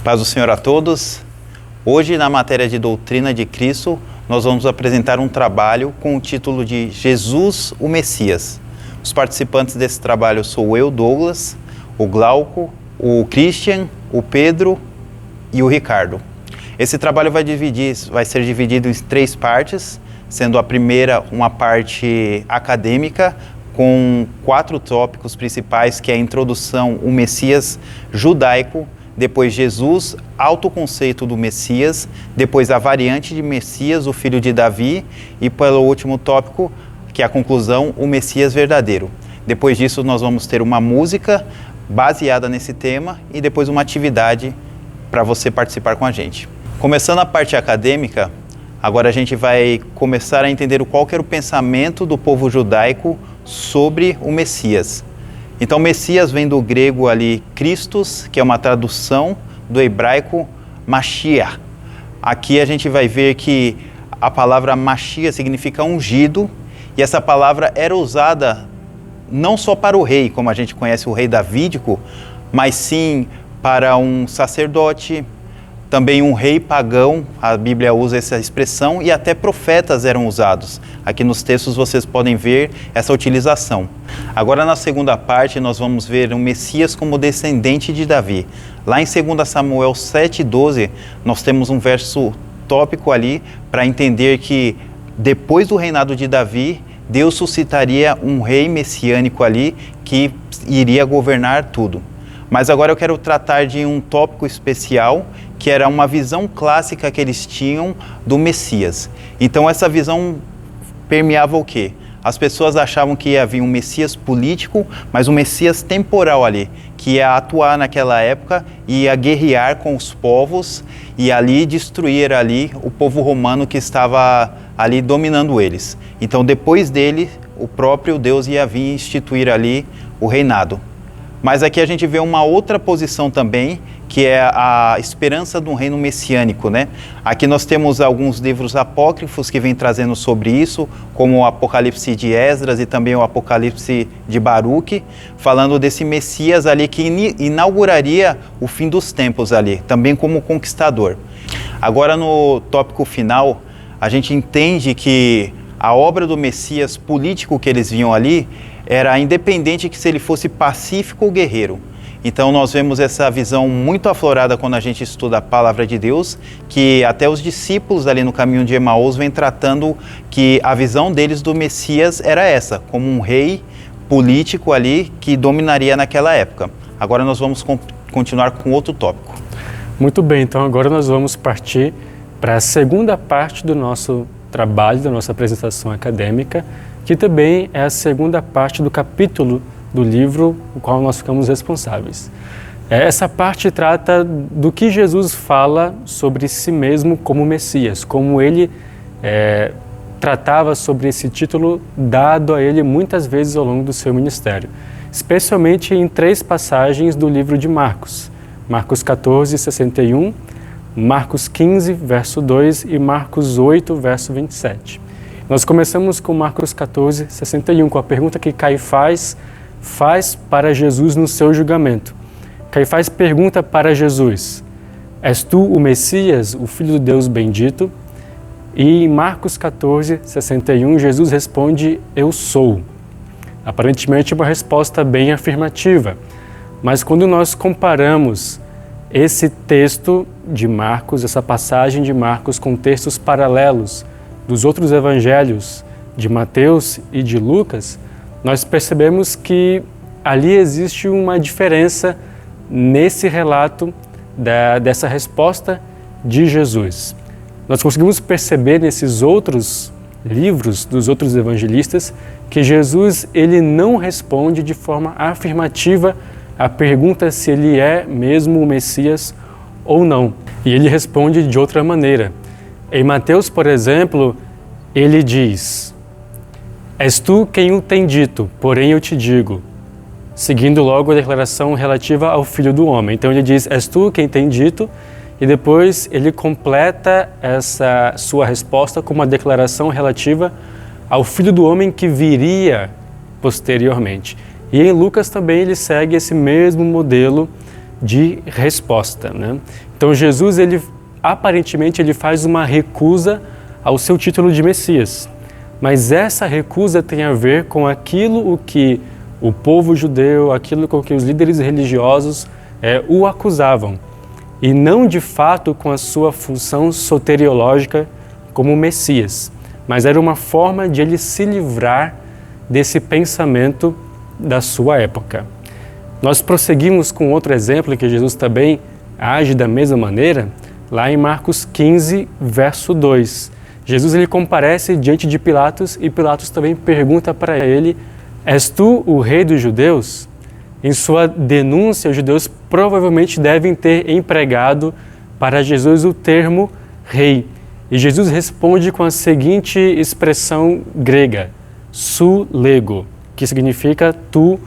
Paz do Senhor a todos. Hoje, na matéria de Doutrina de Cristo, nós vamos apresentar um trabalho com o título de Jesus, o Messias. Os participantes desse trabalho sou eu, Douglas, o Glauco, o Christian, o Pedro e o Ricardo. Esse trabalho vai ser dividido em 3 partes, sendo a primeira uma parte acadêmica, com 4 tópicos principais, que é a introdução, o Messias judaico, depois Jesus, autoconceito do Messias, depois a variante de Messias, o filho de Davi, e pelo último tópico, que é a conclusão, o Messias verdadeiro. Depois disso nós vamos ter uma música baseada nesse tema e depois uma atividade para você participar com a gente. Começando a parte acadêmica, agora a gente vai começar a entender qual que era o pensamento do povo judaico sobre o Messias. Então, Messias vem do grego ali, Christos, que é uma tradução do hebraico Mashiach. Aqui a gente vai ver que a palavra Mashiach significa ungido, e essa palavra era usada não só para o rei, como a gente conhece o rei davídico, mas sim para um sacerdote, também um rei pagão, a Bíblia usa essa expressão, e até profetas eram usados. Aqui nos textos vocês podem ver essa utilização. Agora, na segunda parte, nós vamos ver o Messias como descendente de Davi. Lá em 2 Samuel 7,12, nós temos um verso tópico ali para entender que depois do reinado de Davi, Deus suscitaria um rei messiânico ali que iria governar tudo. Mas agora eu quero tratar de um tópico especial, que era uma visão clássica que eles tinham do Messias. Então essa visão permeava o quê? As pessoas achavam que havia um Messias político, mas um Messias temporal ali, que ia atuar naquela época e ia guerrear com os povos e ali destruir ali o povo romano que estava ali dominando eles. Então depois dele, o próprio Deus ia vir instituir ali o reinado. Mas aqui a gente vê uma outra posição também, que é a esperança de um reino messiânico, né? Aqui nós temos alguns livros apócrifos que vêm trazendo sobre isso, como o Apocalipse de Esdras e também o Apocalipse de Baruque, falando desse Messias ali que inauguraria o fim dos tempos ali, também como conquistador. Agora, no tópico final, a gente entende que a obra do Messias político que eles viam ali era independente que se ele fosse pacífico ou guerreiro. Então nós vemos essa visão muito aflorada quando a gente estuda a palavra de Deus, que até os discípulos ali no caminho de Emaús vêm tratando que a visão deles do Messias era essa, como um rei político ali que dominaria naquela época. Agora nós vamos continuar com outro tópico. Muito bem, então agora nós vamos partir para a segunda parte do nosso trabalho, da nossa apresentação acadêmica, que também é a segunda parte do capítulo do livro, o qual nós ficamos responsáveis. Essa parte trata do que Jesus fala sobre si mesmo como Messias, como ele tratava sobre esse título dado a ele muitas vezes ao longo do seu ministério, especialmente em 3 passagens do livro de Marcos. Marcos 14, 61, Marcos 15, verso 2 e Marcos 8, verso 27. Nós começamos com Marcos 14, 61, com a pergunta que Caifás faz para Jesus no seu julgamento. Caifás pergunta para Jesus: és tu o Messias, o Filho do Deus bendito? E em Marcos 14, 61, Jesus responde: eu sou. Aparentemente uma resposta bem afirmativa, mas quando nós comparamos esse texto de Marcos, essa passagem de Marcos com textos paralelos dos outros evangelhos de Mateus e de Lucas, nós percebemos que ali existe uma diferença nesse relato dessa resposta de Jesus. Nós conseguimos perceber nesses outros livros dos outros evangelistas que Jesus ele não responde de forma afirmativa a pergunta se ele é mesmo o Messias ou não. E ele responde de outra maneira. Em Mateus, por exemplo, ele diz: és tu quem o tem dito, porém eu te digo, seguindo logo a declaração relativa ao Filho do Homem. Então ele diz: és tu quem tem dito, e depois ele completa essa sua resposta com uma declaração relativa ao Filho do Homem que viria posteriormente. E em Lucas também ele segue esse mesmo modelo de resposta, né? Então Jesus, aparentemente, ele faz uma recusa ao seu título de Messias. Mas essa recusa tem a ver com aquilo o que o povo judeu, aquilo com que os líderes religiosos o acusavam, e não de fato com a sua função soteriológica como Messias, mas era uma forma de ele se livrar desse pensamento da sua época. Nós prosseguimos com outro exemplo que Jesus também age da mesma maneira, lá em Marcos 15, verso 2. Jesus ele comparece diante de Pilatos e Pilatos também pergunta para ele: és tu o rei dos judeus? Em sua denúncia, os judeus provavelmente devem ter empregado para Jesus o termo rei. E Jesus responde com a seguinte expressão grega, su lego, que significa tu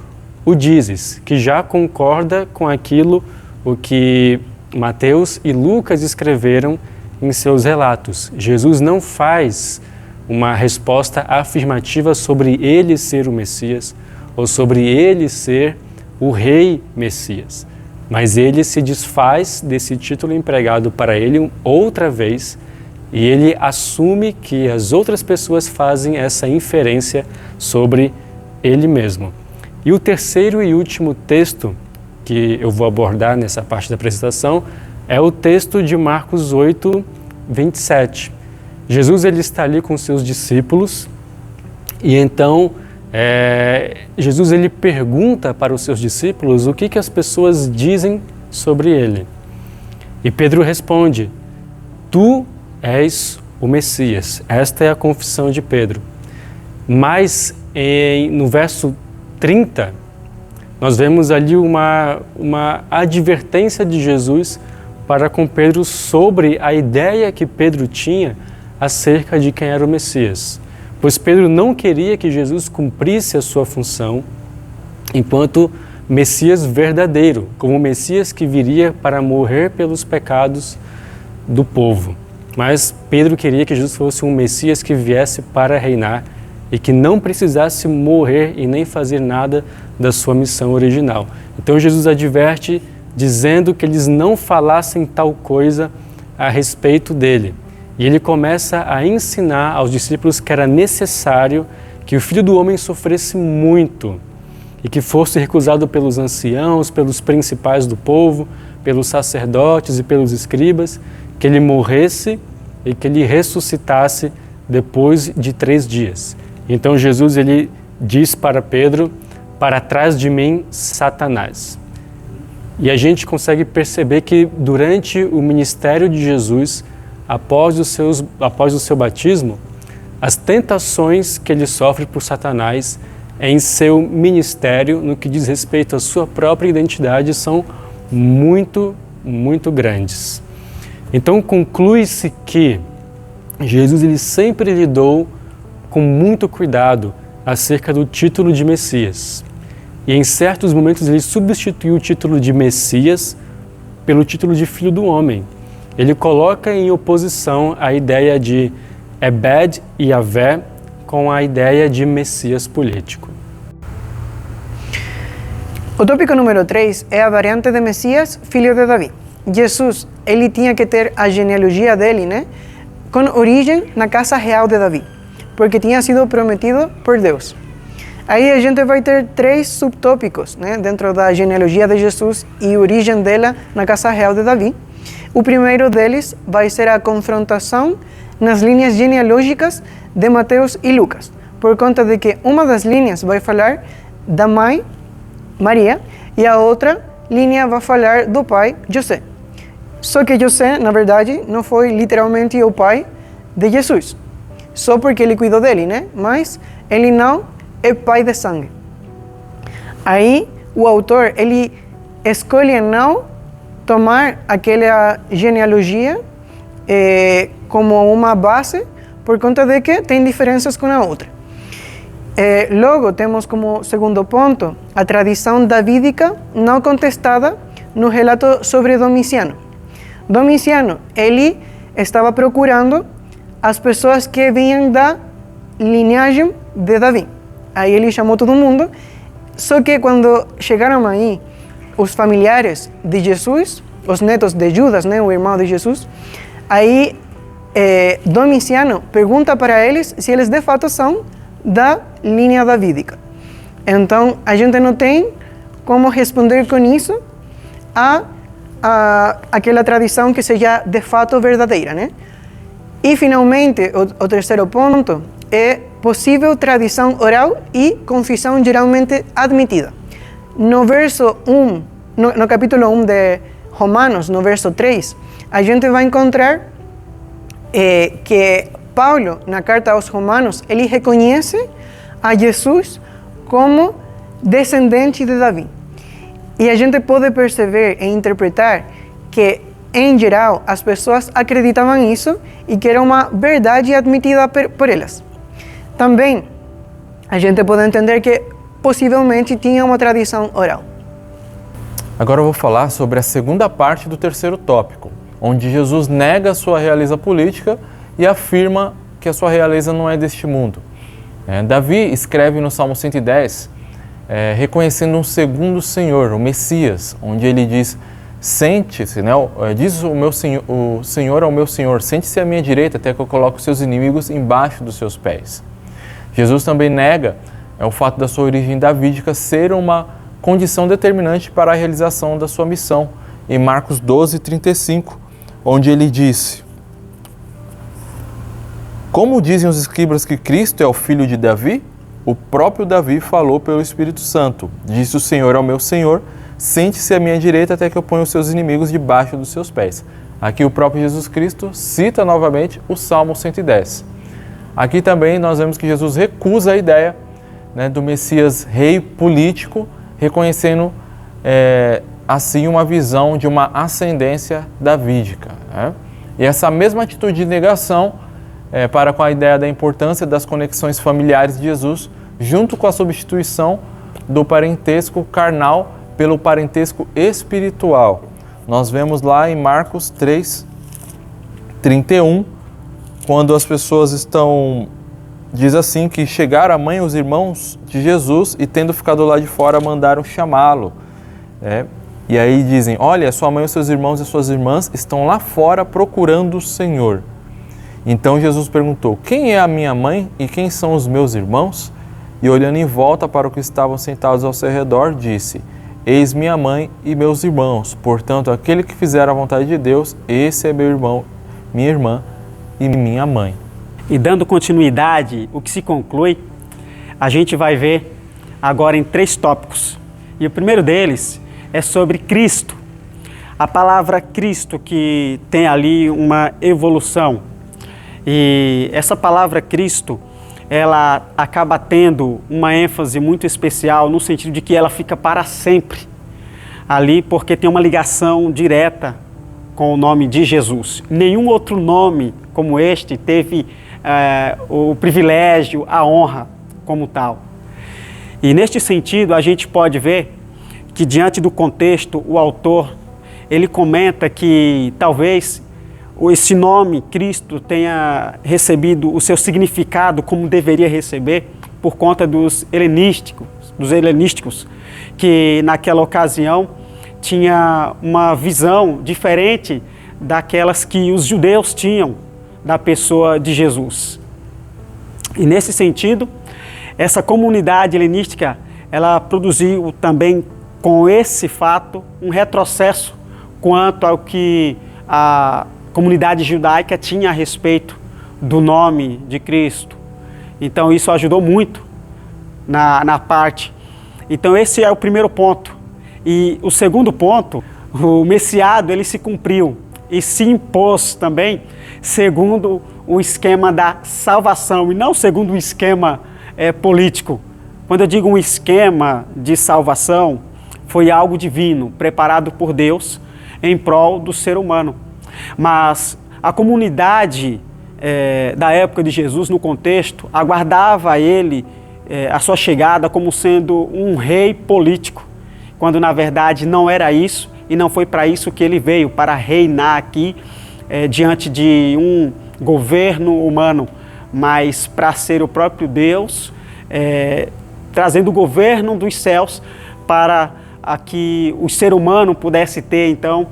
o dizes, que já concorda com aquilo o que Mateus e Lucas escreveram em seus relatos. Jesus não faz uma resposta afirmativa sobre ele ser o Messias ou sobre ele ser o rei Messias, mas ele se desfaz desse título empregado para ele outra vez e ele assume que as outras pessoas fazem essa inferência sobre ele mesmo. E o terceiro e último texto que eu vou abordar nessa parte da apresentação é o texto de Marcos 8, 27. Jesus ele está ali com seus discípulos e então Jesus ele pergunta para os seus discípulos o que as pessoas dizem sobre ele. E Pedro responde: tu és o Messias. Esta é a confissão de Pedro. Mas no verso 30, nós vemos ali uma advertência de Jesus para com Pedro sobre a ideia que Pedro tinha acerca de quem era o Messias. Pois Pedro não queria que Jesus cumprisse a sua função enquanto Messias verdadeiro, como o Messias que viria para morrer pelos pecados do povo. Mas Pedro queria que Jesus fosse um Messias que viesse para reinar e que não precisasse morrer e nem fazer nada da sua missão original. Então Jesus adverte dizendo que eles não falassem tal coisa a respeito dele. E ele começa a ensinar aos discípulos que era necessário que o Filho do Homem sofresse muito e que fosse recusado pelos anciãos, pelos principais do povo, pelos sacerdotes e pelos escribas, que ele morresse e que ele ressuscitasse depois de 3 dias. Então Jesus ele diz para Pedro: para trás de mim, Satanás. E a gente consegue perceber que durante o ministério de Jesus, após o seu batismo, as tentações que ele sofre por Satanás em seu ministério, no que diz respeito à sua própria identidade, são muito, muito grandes. Então conclui-se que Jesus ele sempre lidou com muito cuidado acerca do título de Messias. E em certos momentos ele substituiu o título de Messias pelo título de Filho do Homem. Ele coloca em oposição a ideia de Ebed e Yavé com a ideia de Messias político. O tópico número 3 é a variante de Messias, filho de Davi. Jesus, ele tinha que ter a genealogia dele, né, com origem na casa real de Davi, porque tinha sido prometido por Deus. Aí a gente vai ter 3 subtópicos, né, dentro da genealogia de Jesus e origem dela na casa real de Davi. O primeiro deles vai ser a confrontação nas linhas genealógicas de Mateus e Lucas, por conta de que uma das linhas vai falar da mãe, Maria, e a outra linha vai falar do pai, José. Só que José, na verdade, não foi literalmente o pai de Jesus, só porque ele cuidou dele, né? Mas ele não é pai de sangue. Aí o autor, ele escolhe não tomar aquela genealogia como uma base, por conta de que tem diferenças com a outra. Logo, temos como segundo ponto a tradição davídica não contestada no relato sobre Domiciano. Domiciano, ele estava procurando as pessoas que vinham da linhagem de Davi. Aí ele chamou todo mundo, só que quando chegaram aí, os familiares de Jesus, os netos de Judas, né, o irmão de Jesus, aí Domiciano pergunta para eles se eles de fato são da linha davídica. Então, a gente não tem como responder com isso a aquela tradição que seja de fato verdadeira, né? E, finalmente, o terceiro ponto é possível tradição oral e confissão geralmente admitida. No verso 1, no capítulo 1 de Romanos, no verso 3, a gente vai encontrar que Paulo, na carta aos Romanos, ele reconhece a Jesus como descendente de Davi. E a gente pode perceber e interpretar que, em geral, as pessoas acreditavam nisso e que era uma verdade admitida por elas. Também, a gente pode entender que possivelmente tinha uma tradição oral. Agora eu vou falar sobre a segunda parte do terceiro tópico, onde Jesus nega a sua realeza política e afirma que a sua realeza não é deste mundo. Davi escreve no Salmo 110, reconhecendo um segundo Senhor, o Messias, onde ele diz: sente-se, né? Diz o Senhor ao meu Senhor, sente-se à minha direita até que eu coloque os seus inimigos embaixo dos seus pés. Jesus também nega o fato da sua origem davídica ser uma condição determinante para a realização da sua missão, em Marcos 12:35, onde ele disse: como dizem os escribas que Cristo é o filho de Davi? O próprio Davi falou pelo Espírito Santo. Disse o Senhor ao meu Senhor: sente-se à minha direita até que eu ponha os seus inimigos debaixo dos seus pés. Aqui o próprio Jesus Cristo cita novamente o Salmo 110. Aqui também nós vemos que Jesus recusa a ideia, né, do Messias rei político, reconhecendo assim uma visão de uma ascendência davídica, né? E essa mesma atitude de negação para com a ideia da importância das conexões familiares de Jesus, junto com a substituição do parentesco carnal pelo parentesco espiritual. Nós vemos lá em Marcos 3:31, quando as pessoas diz assim, que chegaram a mãe e os irmãos de Jesus e, tendo ficado lá de fora, mandaram chamá-lo. E aí dizem: olha, sua mãe, os seus irmãos e suas irmãs estão lá fora procurando o Senhor. Então Jesus perguntou: quem é a minha mãe e quem são os meus irmãos? E olhando em volta para os que estavam sentados ao seu redor, disse: eis minha mãe e meus irmãos. Portanto, aquele que fizer a vontade de Deus, esse é meu irmão, minha irmã e minha mãe. E dando continuidade, o que se conclui, a gente vai ver agora em 3 tópicos. E o primeiro deles é sobre Cristo. A palavra Cristo, que tem ali uma evolução. E essa palavra Cristo, ela acaba tendo uma ênfase muito especial no sentido de que ela fica para sempre ali, porque tem uma ligação direta com o nome de Jesus. Nenhum outro nome como este teve o privilégio, a honra como tal. E neste sentido, a gente pode ver que, diante do contexto, o autor, ele comenta que talvez esse nome, Cristo, tenha recebido o seu significado como deveria receber por conta dos helenísticos, que naquela ocasião tinha uma visão diferente daquelas que os judeus tinham da pessoa de Jesus. E nesse sentido, essa comunidade helenística, ela produziu também com esse fato um retrocesso quanto ao que a comunidade judaica tinha a respeito do nome de Cristo. Então isso ajudou muito na parte. Então esse é o primeiro ponto. E o segundo ponto, o Messiado, ele se cumpriu e se impôs também segundo o esquema da salvação e não segundo o esquema político. Quando eu digo um esquema de salvação, foi algo divino, preparado por Deus em prol do ser humano. Mas a comunidade da época de Jesus, no contexto, aguardava ele, a sua chegada, como sendo um rei político, quando na verdade não era isso e não foi para isso que ele veio, para reinar aqui diante de um governo humano, mas para ser o próprio Deus, trazendo o governo dos céus para a que o ser humano pudesse ter, então,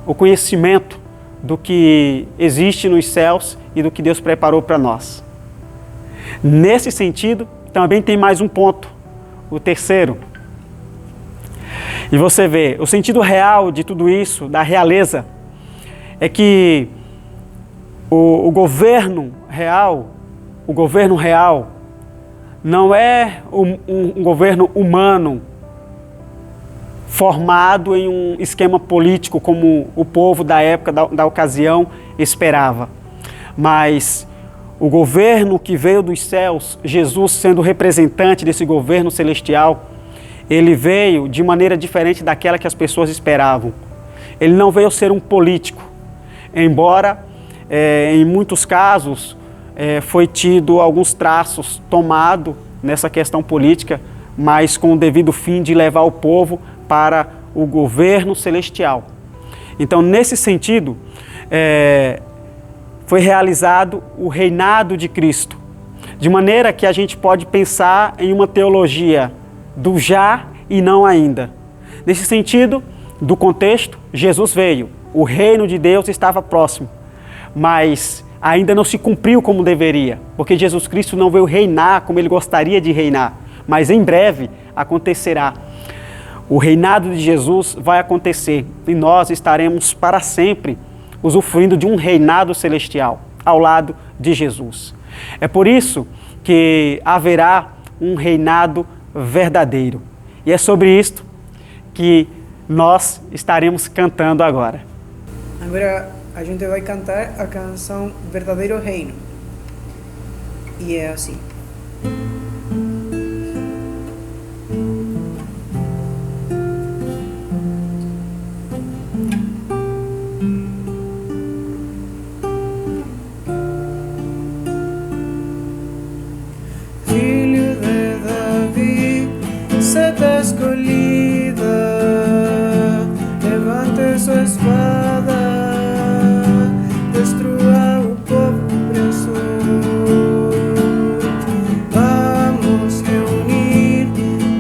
o conhecimento do que existe nos céus e do que Deus preparou para nós. Nesse sentido, também tem mais um ponto, o terceiro. E você vê, o sentido real de tudo isso, da realeza, é que o governo real não é um governo humano formado em um esquema político como o povo da época, da ocasião, esperava. Mas o governo que veio dos céus, Jesus sendo representante desse governo celestial, ele veio de maneira diferente daquela que as pessoas esperavam. Ele não veio ser um político, embora em muitos casos foi tido alguns traços tomados nessa questão política, mas com o devido fim de levar o povo para o governo celestial. Então, nesse sentido, foi realizado o reinado de Cristo, de maneira que a gente pode pensar em uma teologia do já e não ainda. Nesse sentido, do contexto, Jesus veio, o reino de Deus estava próximo, mas ainda não se cumpriu como deveria, porque Jesus Cristo não veio reinar como ele gostaria de reinar, mas em breve acontecerá. O reinado de Jesus vai acontecer e nós estaremos para sempre usufruindo de um reinado celestial ao lado de Jesus. É por isso que haverá um reinado verdadeiro. E é sobre isto que nós estaremos cantando agora. Agora a gente vai cantar a canção Verdadeiro Reino. E é assim. Filho de Davi, seta escolhida, levante sua espada, destrua o povo opressor. Vamos reunir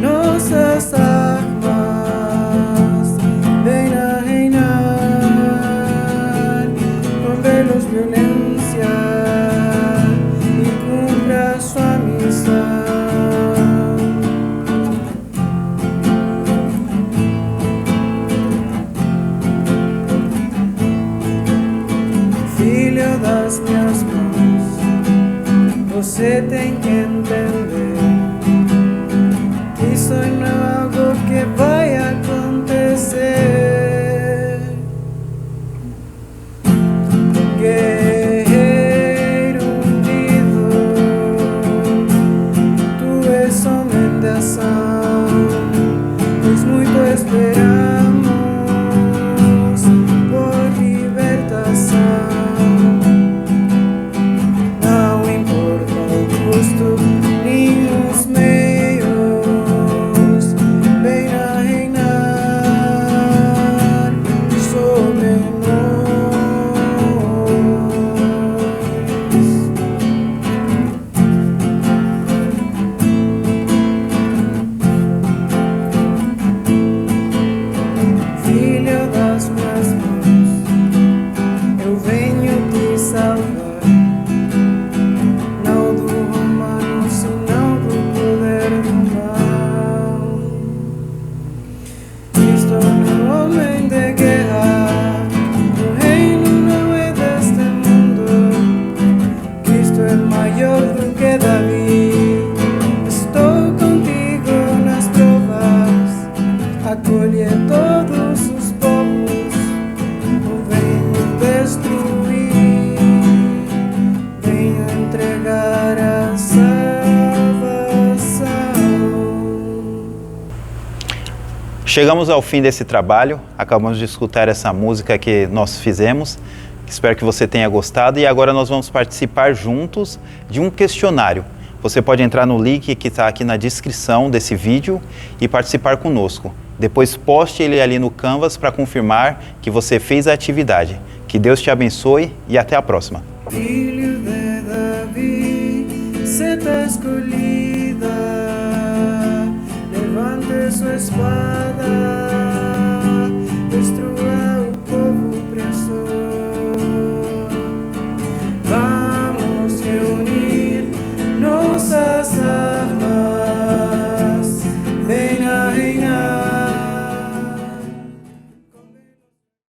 nossas armas, venha reinar, combater violência e cumpra sua missão. Filho das minhas mãos, você tem que entender, isso não é algo que vai acontecer. Guerreiro unido, tu és homem de ação, pois muito esperamos por libertação. Não importa o custo nem os meios, venha reinar sobre nós. Filho das minhas mãos, eu venho te salvar, não do romano, senão do poder do mal. Cristo não é homem de guerra, o reino não é deste mundo. Cristo é maior do que Davi. Estou contigo nas provas, acolhe todos os povos. Não venho destruir, venho entregar a salvação. Chegamos ao fim desse trabalho, acabamos de escutar essa música que nós fizemos. Espero que você tenha gostado e agora nós vamos participar juntos de um questionário. Você pode entrar no link que está aqui na descrição desse vídeo e participar conosco. Depois poste ele ali no Canvas para confirmar que você fez a atividade. Que Deus te abençoe e até a próxima. Filho de Davi, seta escolhida, levante su espada.